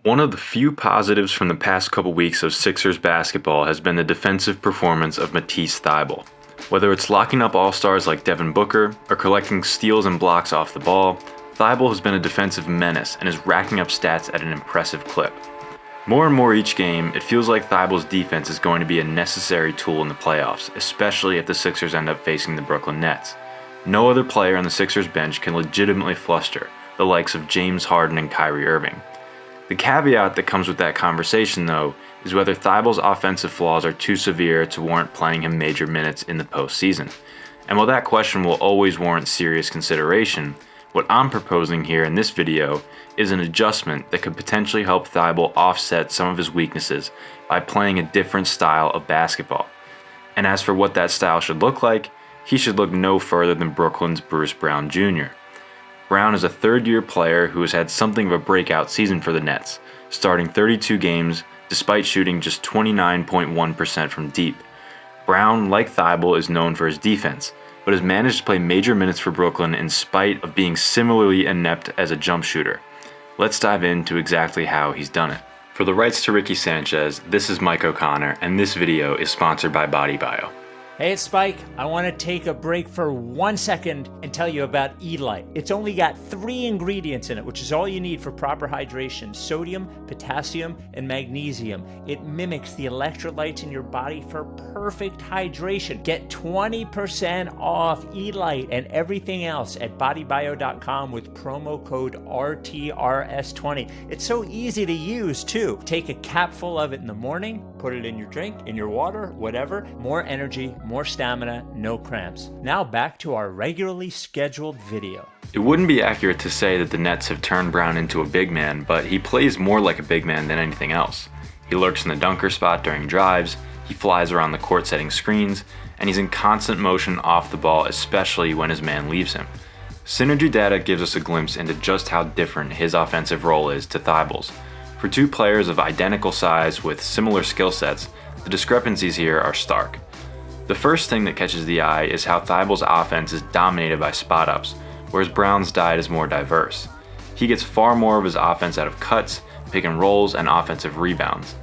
One of the few positives from the past couple weeks of Sixers basketball has been the defensive performance of Matisse Thybulle. Whether it's locking up all-stars like Devin Booker or collecting steals and blocks off the ball, Thybulle has been a defensive menace and is racking up stats at an impressive clip. More and more each game, it feels like Thybulle's defense is going to be a necessary tool in the playoffs, especially if the Sixers end up facing the Brooklyn Nets. No other player on the Sixers bench can legitimately fluster the likes of James Harden and Kyrie Irving. The caveat that comes with that conversation, though, is whether Thybulle's offensive flaws are too severe to warrant playing him major minutes in the postseason. And while that question will always warrant serious consideration, what I'm proposing here in this video is an adjustment that could potentially help Thybulle offset some of his weaknesses by playing a different style of basketball. And as for what that style should look like, he should look no further than Brooklyn's Bruce Brown Jr. Brown is a third-year player who has had something of a breakout season for the Nets, starting 32 games despite shooting just 29.1% from deep. Brown, like Thybulle, is known for his defense, but has managed to play major minutes for Brooklyn in spite of being similarly inept as a jump shooter. Let's dive into exactly how he's done it. For the rights to Ricky Sanchez, this is Mike O'Connor, and this video is sponsored by BodyBio. Hey, it's Spike. I want to take a break for 1 second and tell you about E-Light. It's only got 3 ingredients in it, which is all you need for proper hydration: sodium, potassium, and magnesium. It mimics the electrolytes in your body for perfect hydration. Get 20% off E-Light and everything else at bodybio.com with promo code RTRS20. It's so easy to use, too. Take a capful of it in the morning, put it in your drink, in your water, whatever. More energy, more stamina, no cramps. Now back to our regularly scheduled video. It wouldn't be accurate to say that the Nets have turned Brown into a big man, but he plays more like a big man than anything else. He lurks in the dunker spot during drives, he flies around the court setting screens, and he's in constant motion off the ball, especially when his man leaves him. Synergy data gives us a glimpse into just how different his offensive role is to Thybulle's. For two players of identical size with similar skill sets, the discrepancies here are stark. The first thing that catches the eye is how Thybulle's offense is dominated by spot-ups, whereas Brown's diet is more diverse. He gets far more of his offense out of cuts, pick and rolls, and offensive rebounds.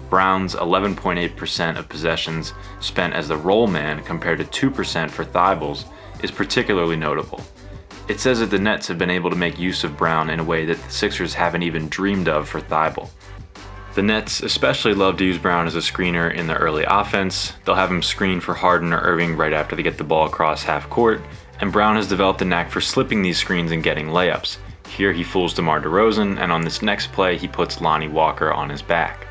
Brown's 11.8% of possessions spent as the roll man compared to 2% for Thybulle's is particularly notable. It says that the Nets have been able to make use of Brown in a way that the Sixers haven't even dreamed of for Thybulle. The Nets especially love to use Brown as a screener in the early offense. They'll have him screen for Harden or Irving right after they get the ball across half court, and Brown has developed a knack for slipping these screens and getting layups. Here he fools DeMar DeRozan, and on this next play he puts Lonnie Walker on his back.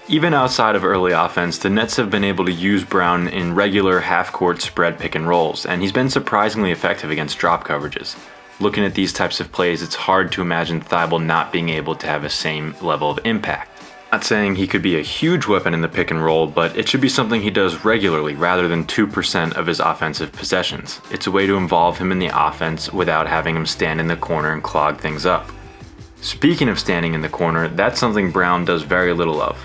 Even outside of early offense, the Nets have been able to use Brown in regular half-court spread pick and rolls, and he's been surprisingly effective against drop coverages. Looking at these types of plays, it's hard to imagine Thybulle not being able to have the same level of impact. Not saying he could be a huge weapon in the pick and roll, but it should be something he does regularly rather than 2% of his offensive possessions. It's a way to involve him in the offense without having him stand in the corner and clog things up. Speaking of standing in the corner, that's something Brown does very little of.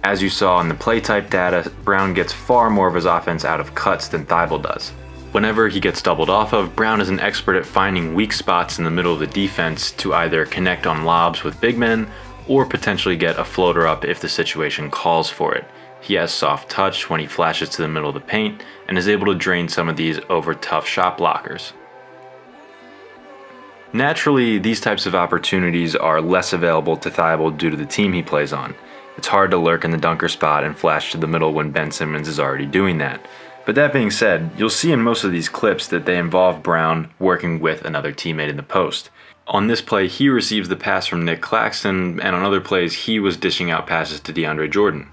As you saw in the play type data, Brown gets far more of his offense out of cuts than Thybulle does. Whenever he gets doubled off of, Brown is an expert at finding weak spots in the middle of the defense to either connect on lobs with big men or potentially get a floater up if the situation calls for it. He has soft touch when he flashes to the middle of the paint and is able to drain some of these over tough shot blockers. Naturally, these types of opportunities are less available to Thybulle due to the team he plays on. It's hard to lurk in the dunker spot and flash to the middle when Ben Simmons is already doing that. But that being said, you'll see in most of these clips that they involve Brown working with another teammate in the post. On this play, he receives the pass from Nick Claxton, and on other plays, he was dishing out passes to DeAndre Jordan.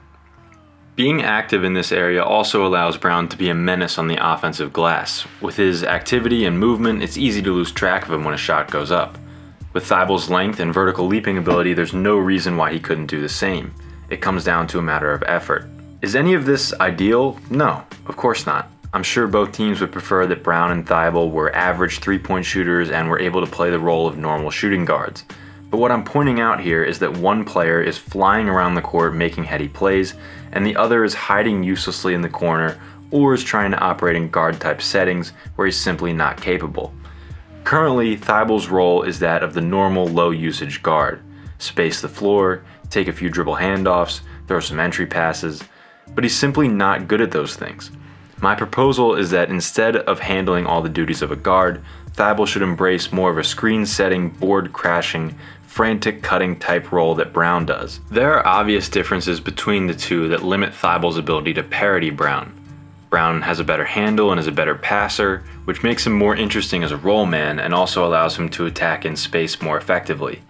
Being active in this area also allows Brown to be a menace on the offensive glass. With his activity and movement, it's easy to lose track of him when a shot goes up. With Thybulle's length and vertical leaping ability, there's no reason why he couldn't do the same. It comes down to a matter of effort. Is any of this ideal? No, of course not. I'm sure both teams would prefer that Brown and Thybulle were average three-point shooters and were able to play the role of normal shooting guards. But what I'm pointing out here is that one player is flying around the court making heady plays, and the other is hiding uselessly in the corner or is trying to operate in guard-type settings where he's simply not capable. Currently, Thybulle's role is that of the normal low-usage guard. Space the floor, take a few dribble handoffs, throw some entry passes, but he's simply not good at those things. My proposal is that instead of handling all the duties of a guard, Thybulle should embrace more of a screen-setting, board-crashing, frantic cutting type role that Brown does. There are obvious differences between the two that limit Thybulle's ability to parody Brown. Brown has a better handle and is a better passer, which makes him more interesting as a roll man and also allows him to attack in space more effectively.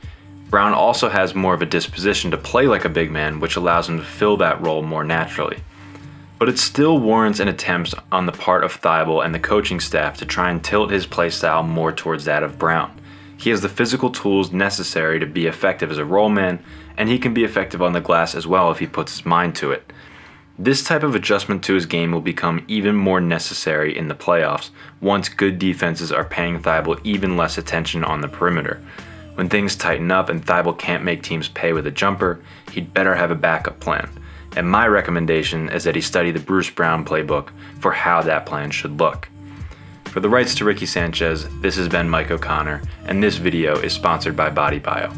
Brown also has more of a disposition to play like a big man, which allows him to fill that role more naturally. But it still warrants an attempt on the part of Thybulle and the coaching staff to try and tilt his playstyle more towards that of Brown. He has the physical tools necessary to be effective as a roll man, and he can be effective on the glass as well if he puts his mind to it. This type of adjustment to his game will become even more necessary in the playoffs once good defenses are paying Thybulle even less attention on the perimeter. When things tighten up and Thybulle can't make teams pay with a jumper, he'd better have a backup plan. And my recommendation is that he study the Bruce Brown playbook for how that plan should look. For the rights to Ricky Sanchez, this has been Mike O'Connor, and this video is sponsored by Body Bio.